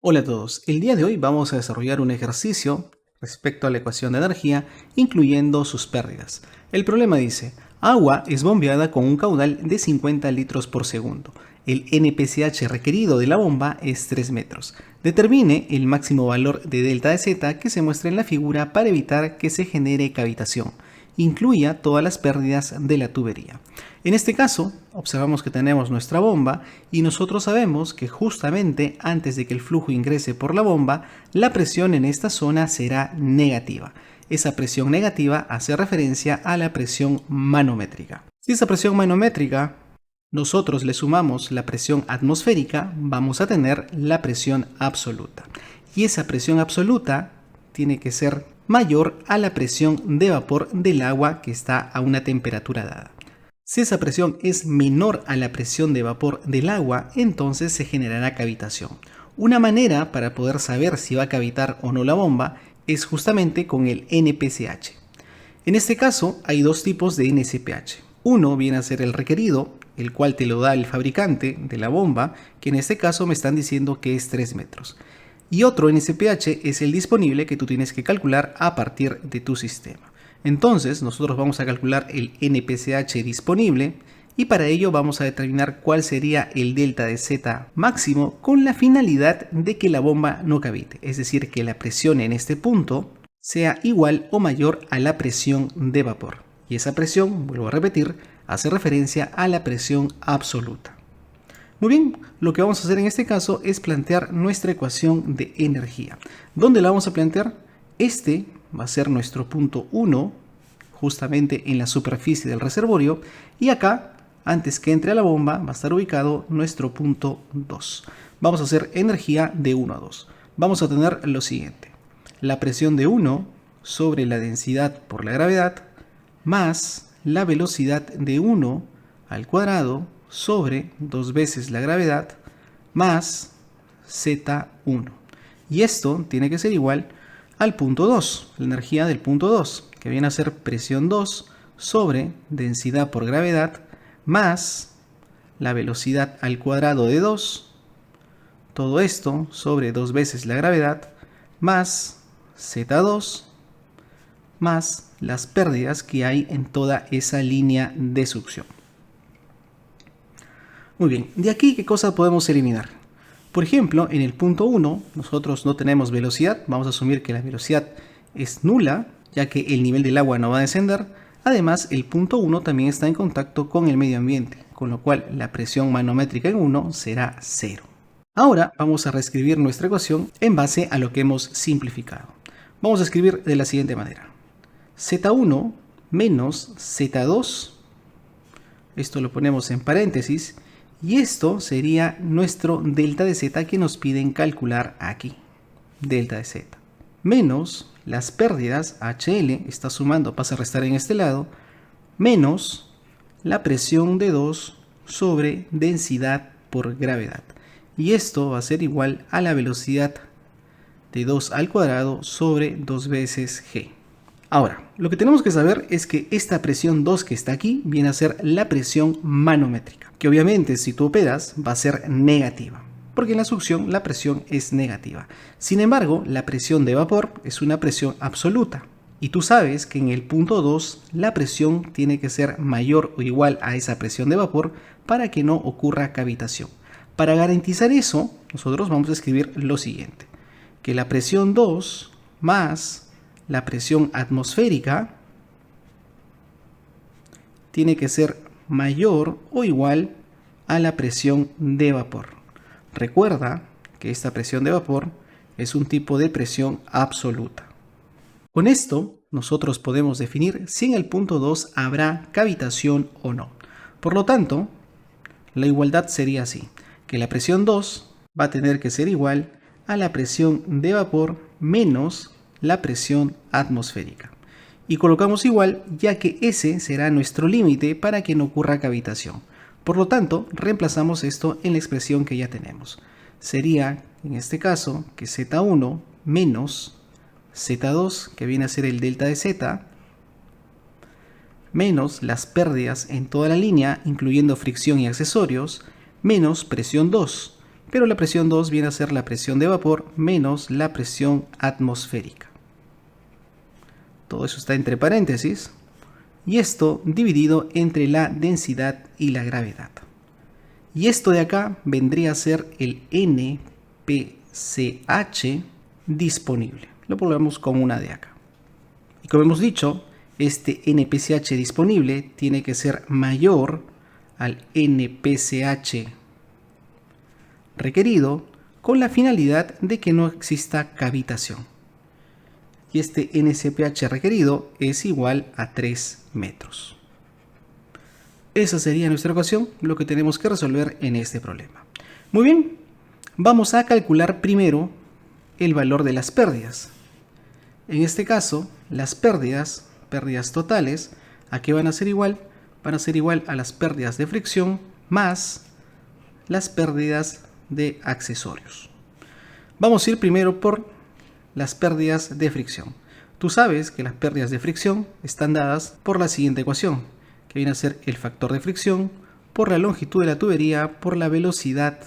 Hola a todos, el día de hoy vamos a desarrollar un ejercicio respecto a la ecuación de energía, incluyendo sus pérdidas. El problema dice, agua es bombeada con un caudal de 50 litros por segundo. El NPCH requerido de la bomba es 3 metros. Determine el máximo valor de delta de Z que se muestra en la figura para evitar que se genere cavitación. Incluya todas las pérdidas de la tubería. En este caso, observamos que tenemos nuestra bomba y nosotros sabemos que justamente antes de que el flujo ingrese por la bomba, la presión en esta zona será negativa. Esa presión negativa hace referencia a la presión manométrica. Si esa presión manométrica nosotros le sumamos la presión atmosférica, vamos a tener la presión absoluta. Y esa presión absoluta tiene que ser mayor a la presión de vapor del agua que está a una temperatura dada. Si esa presión es menor a la presión de vapor del agua, entonces se generará cavitación. Una manera para poder saber si va a cavitar o no la bomba es justamente con el NPCH. En este caso hay dos tipos de NCPH. Uno viene a ser el requerido, el cual te lo da el fabricante de la bomba, que en este caso me están diciendo que es 3 metros. Y otro NCPH es el disponible que tú tienes que calcular a partir de tu sistema. Entonces nosotros vamos a calcular el NPCH disponible y para ello vamos a determinar cuál sería el delta de Z máximo con la finalidad de que la bomba no cavite, es decir, que la presión en este punto sea igual o mayor a la presión de vapor. Y esa presión, vuelvo a repetir, hace referencia a la presión absoluta. Muy bien, lo que vamos a hacer en este caso es plantear nuestra ecuación de energía. ¿Dónde la vamos a plantear? Este va a ser nuestro punto 1, justamente en la superficie del reservorio, y acá, antes que entre a la bomba, va a estar ubicado nuestro punto 2. Vamos a hacer energía de 1 a 2. Vamos a tener lo siguiente. La presión de 1 sobre la densidad por la gravedad, más la velocidad de 1 al cuadrado sobre 2 veces la gravedad más Z1. Y esto tiene que ser igual al punto 2, la energía del punto 2, que viene a ser presión 2 sobre densidad por gravedad más la velocidad al cuadrado de 2, todo esto sobre 2 veces la gravedad más Z2 más las pérdidas que hay en toda esa línea de succión. Muy bien, de aquí, ¿qué cosa podemos eliminar? Por ejemplo, en el punto 1, nosotros no tenemos velocidad. Vamos a asumir que la velocidad es nula, ya que el nivel del agua no va a descender. Además, el punto 1 también está en contacto con el medio ambiente, con lo cual la presión manométrica en 1 será 0. Ahora vamos a reescribir nuestra ecuación en base a lo que hemos simplificado. Vamos a escribir de la siguiente manera. Z1 menos Z2, esto lo ponemos en paréntesis, y esto sería nuestro delta de Z que nos piden calcular aquí. Delta de Z. Menos las pérdidas, HL, está sumando, pasa a restar en este lado, menos la presión de 2 sobre densidad por gravedad. Y esto va a ser igual a la velocidad de 2 al cuadrado sobre 2 veces G. Ahora, lo que tenemos que saber es que esta presión 2 que está aquí viene a ser la presión manométrica, que obviamente si tú operas va a ser negativa, porque en la succión la presión es negativa. Sin embargo, la presión de vapor es una presión absoluta, y tú sabes que en el punto 2 la presión tiene que ser mayor o igual a esa presión de vapor para que no ocurra cavitación. Para garantizar eso, nosotros vamos a escribir lo siguiente, que la presión 2 más la presión atmosférica tiene que ser mayor o igual a la presión de vapor. Recuerda que esta presión de vapor es un tipo de presión absoluta. Con esto, nosotros podemos definir si en el punto 2 habrá cavitación o no. Por lo tanto, la igualdad sería así, que la presión 2 va a tener que ser igual a la presión de vapor menos la presión atmosférica. Y colocamos igual ya que ese será nuestro límite para que no ocurra cavitación. Por lo tanto, reemplazamos esto en la expresión que ya tenemos. Sería, en este caso, que Z1 menos Z2, que viene a ser el delta de Z, menos las pérdidas en toda la línea, incluyendo fricción y accesorios, menos presión 2, pero la presión 2 viene a ser la presión de vapor menos la presión atmosférica. Todo eso está entre paréntesis, y esto dividido entre la densidad y la gravedad. Y esto de acá vendría a ser el NPCH disponible. Lo ponemos como una de acá. Y como hemos dicho, este NPCH disponible tiene que ser mayor al NPCH requerido con la finalidad de que no exista cavitación. Y este NCPH requerido es igual a 3 metros. Esa sería nuestra ecuación, lo que tenemos que resolver en este problema. Muy bien, vamos a calcular primero el valor de las pérdidas. En este caso, las pérdidas totales, ¿a qué van a ser igual? Van a ser igual a las pérdidas de fricción más las pérdidas de accesorios. Vamos a ir primero por las pérdidas de fricción. Tú sabes que las pérdidas de fricción están dadas por la siguiente ecuación, que viene a ser el factor de fricción por la longitud de la tubería por la velocidad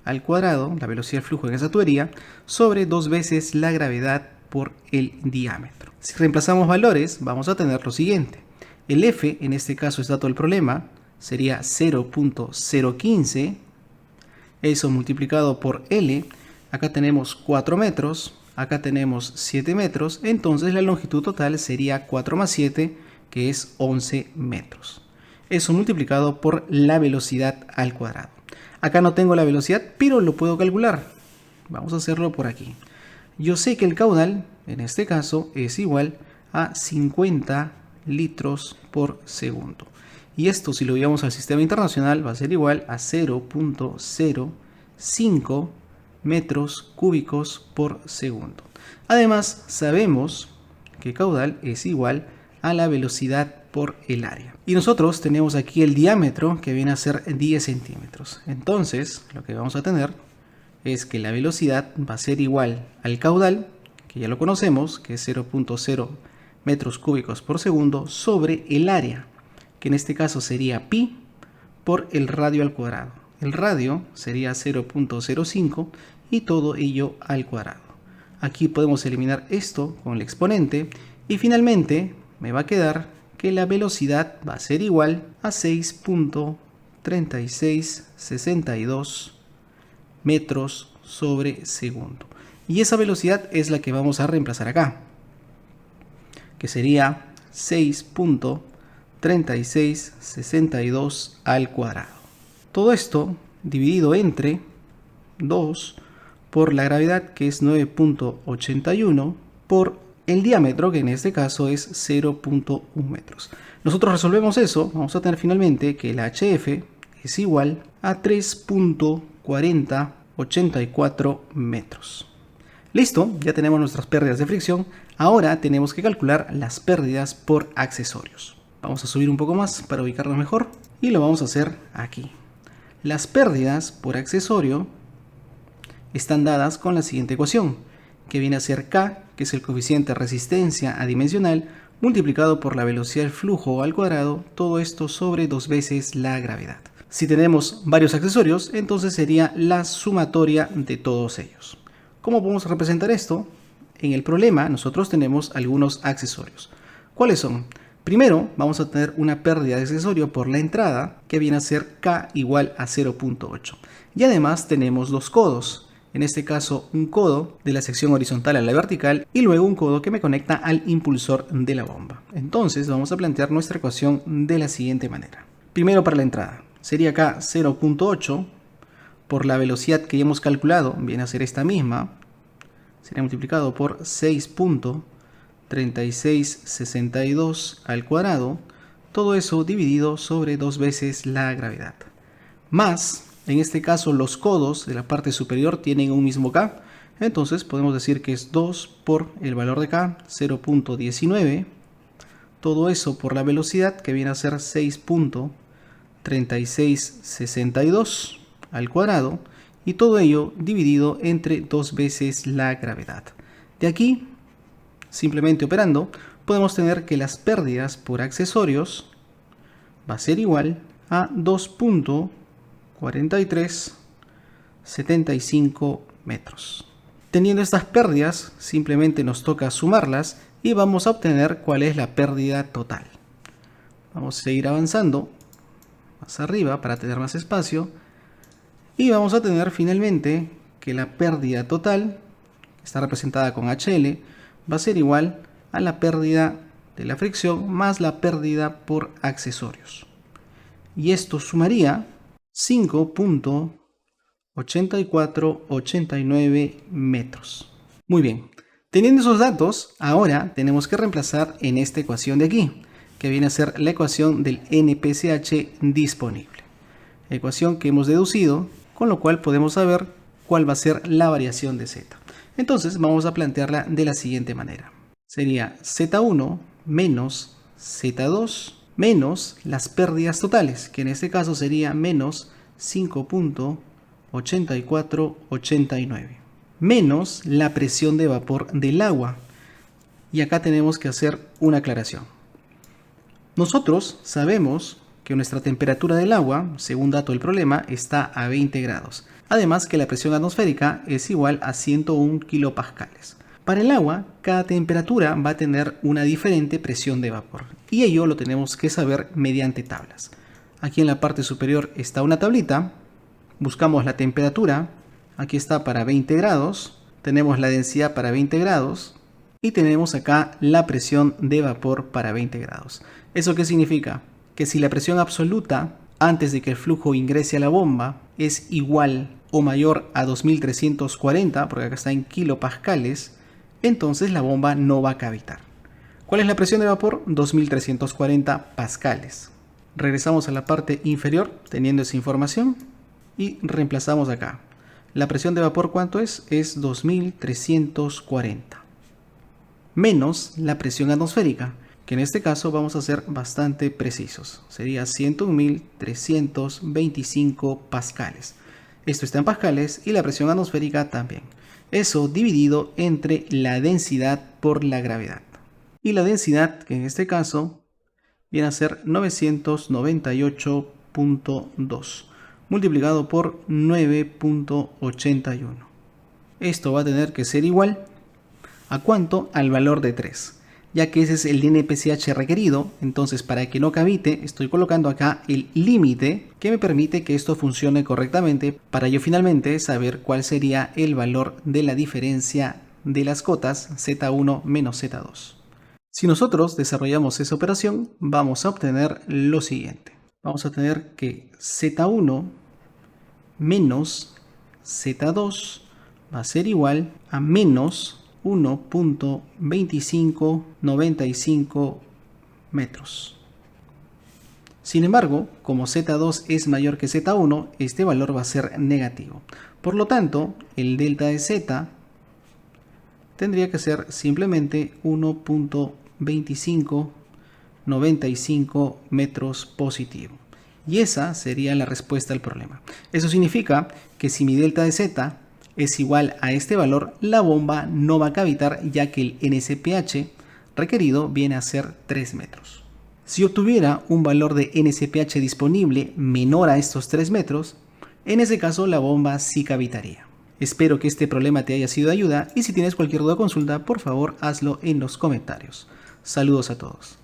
al cuadrado, la velocidad del flujo en esa tubería, sobre 2 veces la gravedad por el diámetro. Si reemplazamos valores, vamos a tener lo siguiente. El F, en este caso es dato del problema, sería 0.015. Eso multiplicado por L, acá tenemos 4 metros, acá tenemos 7 metros, entonces la longitud total sería 4 más 7, que es 11 metros. Eso multiplicado por la velocidad al cuadrado. Acá no tengo la velocidad, pero lo puedo calcular. Vamos a hacerlo por aquí. Yo sé que el caudal, en este caso, es igual a 50 litros por segundo. Y esto, si lo llevamos al sistema internacional, va a ser igual a 0.05 metros cúbicos por segundo. Además, sabemos que caudal es igual a la velocidad por el área. Y nosotros tenemos aquí el diámetro, que viene a ser 10 centímetros. Entonces, lo que vamos a tener es que la velocidad va a ser igual al caudal, que ya lo conocemos, que es 0.0 metros cúbicos por segundo, sobre el área, que en este caso sería pi por el radio al cuadrado. El radio sería 0.05 y todo ello al cuadrado. Aquí podemos eliminar esto con el exponente y finalmente me va a quedar que la velocidad va a ser igual a 6.3662 metros sobre segundo. Y esa velocidad es la que vamos a reemplazar acá, que sería 6.3662 al cuadrado. Todo esto dividido entre 2 por la gravedad, que es 9.81, por el diámetro, que en este caso es 0.1 metros. Nosotros resolvemos eso, vamos a tener finalmente que el HF es igual a 3.4084 metros. Listo, ya tenemos nuestras pérdidas de fricción. Ahora tenemos que calcular las pérdidas por accesorios. Vamos a subir un poco más para ubicarnos mejor y lo vamos a hacer aquí. Las pérdidas por accesorio están dadas con la siguiente ecuación, que viene a ser K, que es el coeficiente de resistencia adimensional, multiplicado por la velocidad del flujo al cuadrado, todo esto sobre 2 veces la gravedad. Si tenemos varios accesorios, entonces sería la sumatoria de todos ellos. ¿Cómo podemos representar esto? En el problema nosotros tenemos algunos accesorios. ¿Cuáles son? Primero vamos a tener una pérdida de accesorio por la entrada, que viene a ser K igual a 0.8. Y además tenemos dos codos. En este caso, un codo de la sección horizontal a la vertical y luego un codo que me conecta al impulsor de la bomba. Entonces vamos a plantear nuestra ecuación de la siguiente manera. Primero para la entrada. Sería acá 0.8 por la velocidad que ya hemos calculado, viene a ser esta misma. Sería multiplicado por 6.3662 al cuadrado. Todo eso dividido sobre 2 veces la gravedad. Más... En este caso los codos de la parte superior tienen un mismo K, entonces podemos decir que es 2 por el valor de K, 0.19, todo eso por la velocidad que viene a ser 6.3662 al cuadrado y todo ello dividido entre 2 veces la gravedad. De aquí, simplemente operando, podemos tener que las pérdidas por accesorios va a ser igual a 2.43 75 metros. Teniendo estas pérdidas, simplemente nos toca sumarlas y vamos a obtener cuál es la pérdida total. Vamos a seguir avanzando más arriba para tener más espacio y vamos a tener finalmente que la pérdida total, que está representada con HL, va a ser igual a la pérdida de la fricción más la pérdida por accesorios. Y esto sumaría 5.8489 metros. Muy bien, teniendo esos datos, ahora tenemos que reemplazar en esta ecuación de aquí, que viene a ser la ecuación del NPCH disponible. Ecuación que hemos deducido, con lo cual podemos saber cuál va a ser la variación de Z. Entonces vamos a plantearla de la siguiente manera. Sería Z1 menos Z2 menos las pérdidas totales, que en este caso sería menos 5.8489, menos la presión de vapor del agua. Y acá tenemos que hacer una aclaración. Nosotros sabemos que nuestra temperatura del agua, según dato del problema, está a 20 grados. Además que la presión atmosférica es igual a 101 kilopascales. Para el agua, cada temperatura va a tener una diferente presión de vapor. Y ello lo tenemos que saber mediante tablas. Aquí en la parte superior está una tablita. Buscamos la temperatura. Aquí está para 20 grados. Tenemos la densidad para 20 grados. Y tenemos acá la presión de vapor para 20 grados. ¿Eso qué significa? Que si la presión absoluta antes de que el flujo ingrese a la bomba es igual o mayor a 2340, porque acá está en kilopascales, entonces la bomba no va a cavitar. ¿Cuál es la presión de vapor? 2340 pascales. Regresamos a la parte inferior teniendo esa información y reemplazamos acá. La presión de vapor, ¿cuánto es? Es 2340. Menos la presión atmosférica, que en este caso vamos a ser bastante precisos. Sería 101.325 pascales. Esto está en pascales y la presión atmosférica también. Eso dividido entre la densidad por la gravedad. Y la densidad, que en este caso viene a ser 998.2 multiplicado por 9.81. Esto va a tener que ser igual a ¿cuánto? Al valor de 3. Ya que ese es el NPCH requerido, entonces para que no cavite estoy colocando acá el límite que me permite que esto funcione correctamente para yo finalmente saber cuál sería el valor de la diferencia de las cotas Z1 menos Z2. Si nosotros desarrollamos esa operación, vamos a obtener lo siguiente. Vamos a tener que Z1 menos Z2 va a ser igual a menos 1.2595 metros. Sin embargo, como Z2 es mayor que Z1, este valor va a ser negativo. Por lo tanto, el delta de Z tendría que ser simplemente 1.2595 metros positivo. Y esa sería la respuesta al problema. Eso significa que si mi delta de Z es igual a este valor, la bomba no va a cavitar, ya que el NSPH requerido viene a ser 3 metros. Si obtuviera un valor de NSPH disponible menor a estos 3 metros, en ese caso la bomba sí cavitaría. Espero que este problema te haya sido de ayuda y si tienes cualquier duda o consulta, por favor hazlo en los comentarios. Saludos a todos.